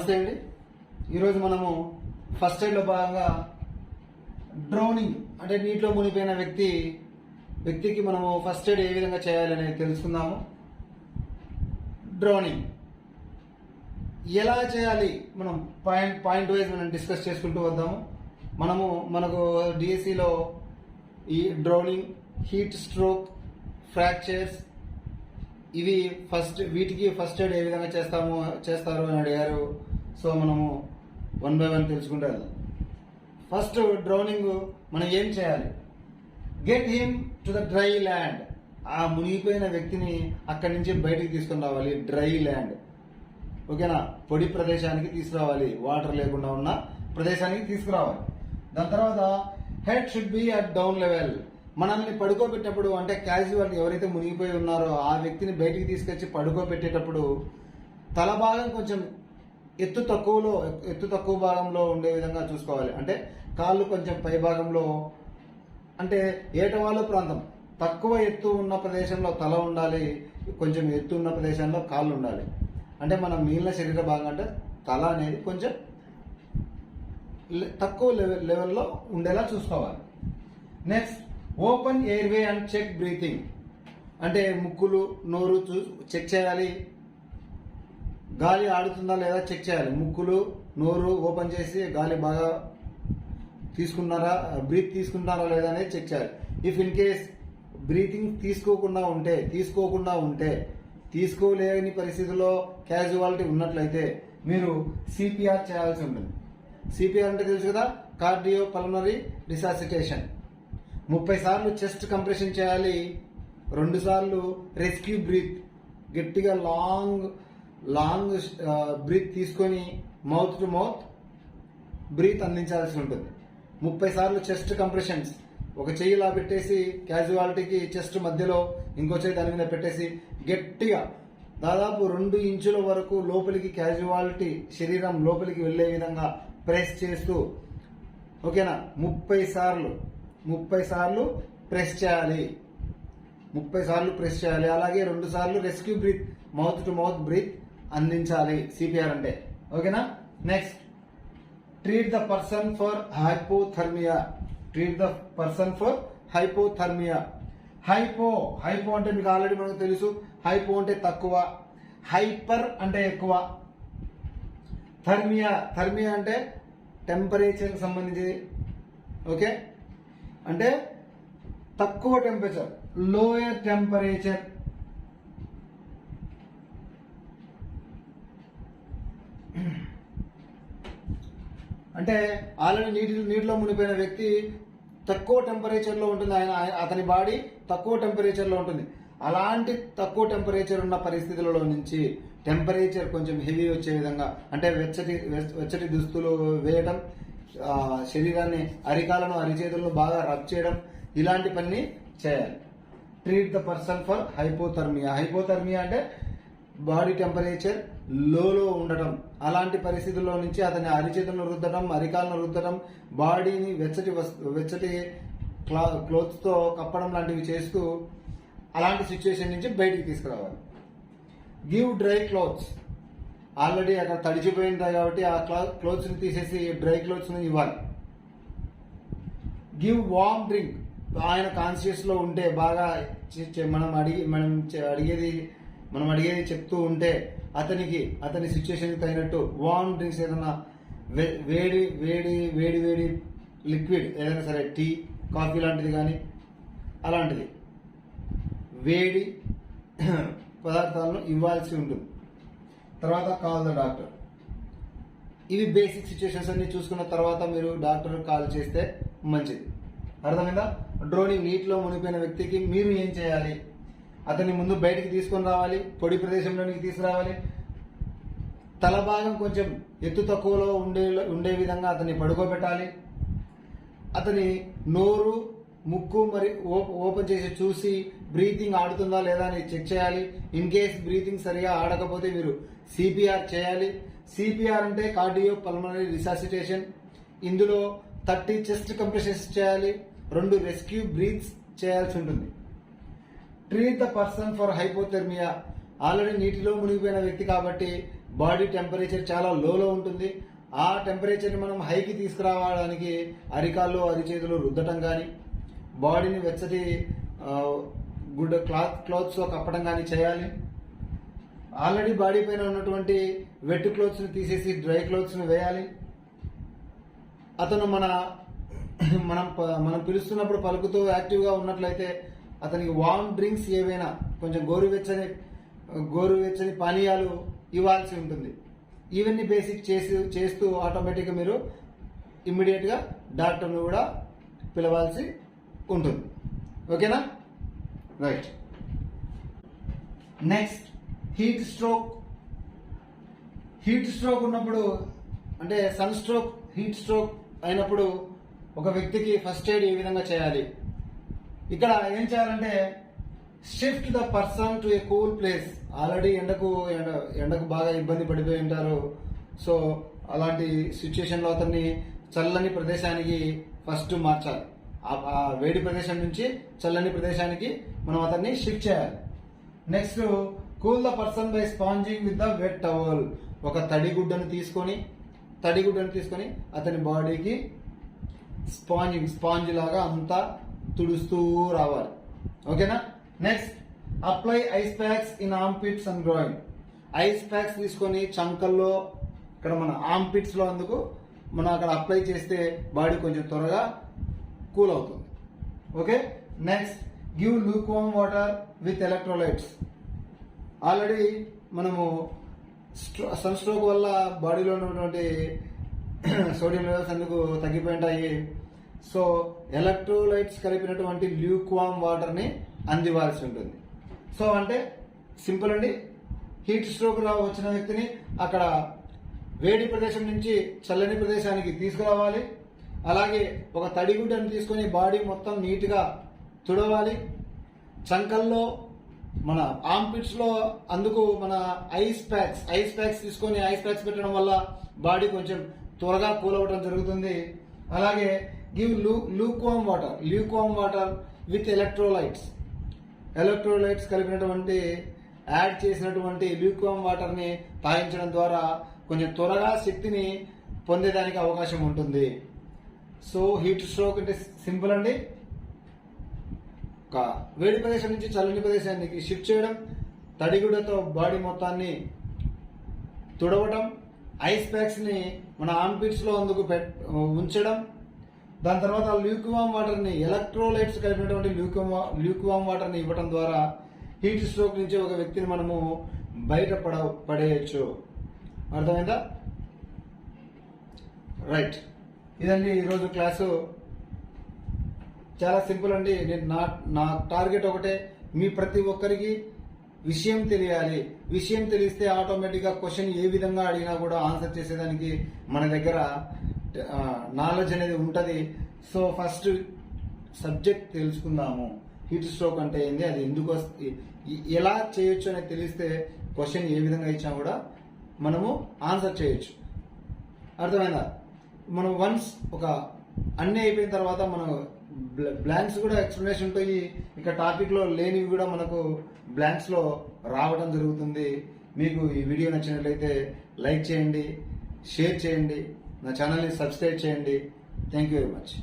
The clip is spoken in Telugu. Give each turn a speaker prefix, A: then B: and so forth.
A: నమస్తే అండి. ఈరోజు మనము ఫస్ట్ ఎయిడ్లో భాగంగా డ్రౌనింగ్ అంటే నీటిలో మునిగిపోయిన వ్యక్తికి మనము ఫస్ట్ ఎయిడ్ ఏ విధంగా చేయాలనేది తెలుసుకుందాము. డ్రౌనింగ్ ఎలా చేయాలి మనం పాయింట్ వైజ్ మనం డిస్కస్ చేసుకుంటూ వద్దాము. మనకు డిఎస్సిలో ఈ డ్రౌనింగ్, హీట్ స్ట్రోక్, ఫ్రాక్చర్స్ ఇవి వీటికి ఫస్ట్ ఎయిడ్ ఏ విధంగా చేస్తారు అని అడిగారు. సో మనము 1 by 1 తెలుసుకుంటే వెళ్దాం. ఫస్ట్ డ్రౌనింగ్ మనం ఏం చేయాలి? Get him to the dry land. ఆ మునిగిపోయిన వ్యక్తిని అక్కడి నుంచి బయటికి తీసుకుని రావాలి. డ్రై ల్యాండ్, ఓకేనా? పొడి ప్రదేశానికి తీసుకురావాలి, వాటర్ లేకుండా ఉన్న ప్రదేశానికి తీసుకురావాలి. దాని తర్వాత head should be at down level. మనల్ని పడుకోబెట్టేటప్పుడు అంటే క్యాజువల్ ఎవరైతే మునిగిపోయి ఉన్నారో ఆ వ్యక్తిని బయటికి తీసుకొచ్చి పడుకోబెట్టేటప్పుడు తల భాగం కొంచెం ఎత్తు తక్కువ భాగంలో ఉండే విధంగా చూసుకోవాలి. అంటే కాళ్ళు కొంచెం పై భాగంలో, అంటే ఏటవాలు ప్రాంతం తక్కువ ఎత్తు ఉన్న ప్రదేశంలో తల ఉండాలి, కొంచెం ఎత్తు ఉన్న ప్రదేశంలో కాళ్ళు ఉండాలి. అంటే మన మిగిలిన శరీర భాగం అంటే తల అనేది కొంచెం తక్కువ లెవెల్లో ఉండేలా చూసుకోవాలి. Next open airway and check breathing. అంటే ముక్కులు, నోరు చెక్ చేయాలి. గాలి ఆడుతుందా లేదా చెక్ చేయాలి. ముక్కులు, నోరు ఓపెన్ చేసి గాలి బాగా బ్రీత్ తీసుకుంటున్నారా లేదా అనేది చెక్ చేయాలి. ఇఫ్ ఇన్ కేస్ బ్రీతింగ్ తీసుకోకుండా ఉంటే తీసుకోలేని పరిస్థితుల్లో క్యాజువాలిటీ ఉన్నట్లయితే మీరు సిపిఆర్ చేయాల్సి ఉంటుంది. సిపిఆర్ అంటే తెలుసు కదా, కార్డియో పల్మనరీ రిససిటేషన్. 30 సార్లు చెస్ట్ కంప్రెషన్ చేయాలి. 2 సార్లు రెస్క్యూ బ్రీత్, గట్టిగా లాంగ్ బ్రీత్ తీసుకొని మౌత్ టు మౌత్ బ్రీత్ అందించాల్సి ఉంటుంది. 30 సార్లు చెస్ట్ కంప్రెషన్స్. ఒక చెయ్యి ఇలా పెట్టేసి క్యాజువాలిటీకి చెస్ట్ మధ్యలో, ఇంకో చెయ్యి దాని మీద పెట్టేసి గట్టిగా దాదాపు 2 ఇంచుల వరకు లోపలికి క్యాజువాలిటీ శరీరం లోపలికి వెళ్లే విధంగా ప్రెస్ చేస్తూ, ఓకేనా? 30 సార్లు ప్రెస్ చేయాలి. 30 సార్లు ప్రెస్ చేయాలి. అలాగే 2 సార్లు rescue breath, mouth to mouth breath అందించాలి సిపిఆర్ అంటే, ఓకేనా? Next treat the person for hypothermia. Hypo అంటే మీకు ఆల్రెడీ మనకు తెలుసు. హైపో అంటే తక్కువ, హైపర్ అంటే ఎక్కువ, థర్మియా అంటే టెంపరేచర్ సంబంధించి, ఓకే? అంటే తక్కువ టెంపరేచర్, లోయర్ టెంపరేచర్. అంటే ఆల్రెడీ నీటిలో మునిగిపోయిన వ్యక్తి తక్కువ టెంపరేచర్ లో ఉంటుంది. అతని బాడీ తక్కువ టెంపరేచర్ లో ఉంటుంది. అలాంటి తక్కువ టెంపరేచర్ ఉన్న పరిస్థితులలో నుంచి టెంపరేచర్ కొంచెం హెవీ వచ్చే విధంగా, అంటే వెచ్చటి దుస్తులు వేయడం, శరీరాన్ని అరికాలను అరిచేతులను బాగా రబ్ చేయడం, ఇలాంటి పని చేయాలి. Treat the person for hypothermia అంటే బాడీ టెంపరేచర్ లోలో ఉండటం. అలాంటి పరిస్థితుల్లో నుంచి అతని అరిచేతులను రుద్దడం, అరికాలను రుద్దడం, బాడీని వెచ్చటి క్లోత్స్ తో కప్పడం లాంటివి చేస్తూ అలాంటి సిచ్యువేషన్ నుంచి బయటికి తీసుకురావాలి. Give dry clothes. ఆల్రెడీ అక్కడ తడిచిపోయింది కాబట్టి ఆ క్లోత్స్ ని తీసేసి డ్రై క్లోత్స్ ని ఇవ్వాలి. Give warm drink. ఆయన కాన్షియస్ లో ఉంటే బాగా మనం అడిగేది చెప్తూ ఉంటే అతని సిచ్యువేషన్ తగినట్టు వార్మ్ డ్రింక్స్, ఏదైనా వేడి లిక్విడ్ ఏదైనా సరే, టీ, కాఫీ లాంటిది కానీ అలాంటిది వేడి పదార్థాలను ఇవ్వాల్సి ఉంటుంది. తర్వాత కాల్ ద డాక్టర్. ఇవి బేసిక్ సిచ్యువేషన్స్ అన్ని చూసుకున్న తర్వాత మీరు డాక్టర్ కాల్ చేస్తే మంచిది. అర్థమైందా? డ్రోనింగ్, నీటిలో మునిగిపోయిన వ్యక్తికి మీరు ఏం చేయాలి? అతన్ని ముందు బయటికి తీసుకొని రావాలి, పొడి ప్రదేశంలోనికి తీసుకురావాలి. తల భాగం కొంచెం ఎత్తు తక్కువలో ఉండే విధంగా అతన్ని పడుకోబెట్టాలి. అతని నోరు, ముక్కు మరి ఓపెన్ చేసి చూసి బ్రీతింగ్ ఆడుతుందా లేదా అని చెక్ చేయాలి. ఇన్ కేస్ బ్రీతింగ్ సరిగా ఆడకపోతే మీరు సిపిఆర్ చేయాలి. సిపిఆర్ అంటే కార్డియో పల్మనరీ రిససిటేషన్. ఇందులో 30 చెస్ట్ కంప్రెషన్స్ చేయాలి, 2 రెస్క్యూ బ్రీత్స్ చేయాల్సి ఉంటుంది. Treat the person for hypothermia. Already నీటిలో మునిగిపోయిన వ్యక్తి కాబట్టి బాడీ టెంపరేచర్ చాలా లోలో ఉంటుంది. ఆ టెంపరేచర్ని మనం హైకి తీసుకురావడానికి అరికాళ్ళు అరిచేతులు రుద్దటం కానీ, బాడీని వెచ్చటి గుడ్ క్లాత్స్తో కప్పడం కానీ చేయాలి. ఆల్రెడీ బాడీ పైన ఉన్నటువంటి వెట్ క్లోత్స్ని తీసేసి డ్రై క్లోత్స్ని వేయాలి. అతను మనం పిలుస్తున్నప్పుడు పలుకుతూ యాక్టివ్గా ఉన్నట్లయితే అతనికి వార్మ్ డ్రింక్స్ ఏవైనా కొంచెం గోరువెచ్చని పానీయాలు ఇవ్వాల్సి ఉంటుంది. ఇవన్నీ బేసిక్ చేస్తూ ఆటోమేటిక్గా మీరు ఇమ్మీడియట్గా డాక్టర్ను కూడా పిలవాల్సి ఉంటుంది. ఓకేనా? రైట్. నెక్స్ట్ హీట్ స్ట్రోక్ ఉన్నప్పుడు అంటే సన్ స్ట్రోక్, హీట్ స్ట్రోక్ అయినప్పుడు ఒక వ్యక్తికి ఫస్ట్ ఎయిడ్ ఏ విధంగా చేయాలి? ఇక్కడ ఏం చేయాలంటే shift the person to A cool place. Already ఎండకు బాగా ఇబ్బంది పడిపోయి ఉంటారు. సో అలాంటి సిచ్యుయేషన్లో అతన్ని చల్లని ప్రదేశానికి ఫస్ట్ మార్చాలి. ఆ వేడి ప్రదేశం నుంచి చల్లని ప్రదేశానికి మనం అతన్ని షిఫ్ట్ చేయాలి. Next cool the person by sponging with the wet towel. ఒక తడిగుడ్డను తీసుకొని అతని బాడీకి స్పాంజ్ లాగా అంతా తుడుస్తూ రావాలి. ఓకేనా? Next apply ice packs in armpits and groin. Ice packs తీసుకొని చంకల్లో, ఇక్కడ మన ఆర్మ్ పిట్స్ లో అందుకు మనం అక్కడ అప్లై చేస్తే బాడీ కొంచెం త్వరగా కూల్ అవుతుంది. Okay. Next give lukewarm water with electrolytes. Already మనము సన్ స్ట్రోక్ వల్ల బాడీలో ఉన్నటువంటి సోడియం లెవెల్స్ అందుకు తగ్గిపోయి ఉంటాయి. సో ఎలక్ట్రోలైట్స్ కలిపినటువంటి ల్యూక్ వార్మ్ వాటర్ ని అందివ్వాల్సి ఉంటుంది. సో అంటే సింపుల్ అండి. హీట్ స్ట్రోక్ వచ్చిన వ్యక్తిని అక్కడ వేడి ప్రదేశం నుంచి చల్లని ప్రదేశానికి తీసుకురావాలి. అలాగే ఒక తడిగుడ్డను తీసుకొని బాడీ మొత్తం నీట్గా తుడవాలి. చంకల్లో మన ఆర్మ్ పిట్స్ లో అందుకు మన ఐస్ ప్యాక్స్ తీసుకొని ఐస్ ప్యాక్స్ పెట్టడం వల్ల బాడీ కొంచెం త్వరగా కూల్ అవ్వడం జరుగుతుంది. అలాగే give lukewarm water with electrolytes కలిపినటువంటి యాడ్ చేసినటువంటి లూక్ వార్మ్ వాటర్ ని తాగించడం ద్వారా కొంచెం త్వరగా శక్తిని పొందేదానికి అవకాశం ఉంటుంది. సో హీట్ స్ట్రోక్ అంటే సింపుల్ అండి. వేడి ప్రదేశం నుంచి చల్లని ప్రదేశానికి షిఫ్ట్ చేయడం, తడిగుడ్డతో బాడీ మొత్తాన్ని తుడవటం, ఐస్ ప్యాక్స్ ని మన ఆర్మ్ పిట్స్ లో అందుకు ఉంచడం, దాని తర్వాత ల్యూక్ వార్మ్ వాటర్ ని ఎలక్ట్రోలైట్స్ కలిపినటువంటి ల్యూక్ వార్మ్ వాటర్ ని ఇవ్వడం ద్వారా హీట్ స్ట్రోక్ నుంచి ఒక వ్యక్తిని మనము పడేయచ్చు. అర్థమైందా? రైట్. ఇదండి ఈరోజు క్లాసు. చాలా సింపుల్ అండి. నా టార్గెట్ ఒకటే, మీ ప్రతి ఒక్కరికి విషయం తెలియాలి. విషయం తెలిస్తే ఆటోమేటిక్ గా క్వశ్చన్ ఏ విధంగా అడిగినా కూడా ఆన్సర్ చేసేదానికి మన దగ్గర నాలెడ్జ్ అనేది ఉంటది. సో ఫస్ట్ సబ్జెక్ట్ తెలుసుకుందాము. హీట్ స్ట్రోక్ అంటే ఏంది, అది ఎందుకు ఎలా చేయొచ్చు అనేది తెలిస్తే క్వశ్చన్ ఏ విధంగా ఇచ్చినా కూడా మనము ఆన్సర్ చేయొచ్చు. అర్థమైందా? మనం వన్స్ అన్ని అయిపోయిన తర్వాత మనం బ్లాంక్స్ కూడా ఎక్స్ప్లెనేషన్ ఉంటాయి. ఇక టాపిక్ లో లేనివి కూడా మనకు బ్లాంక్స్ లో రావడం జరుగుతుంది. మీకు ఈ వీడియో నచ్చినట్లయితే లైక్ చేయండి, షేర్ చేయండి, నా ఛానల్ని సబ్స్క్రైబ్ చేయండి. Thank you very much.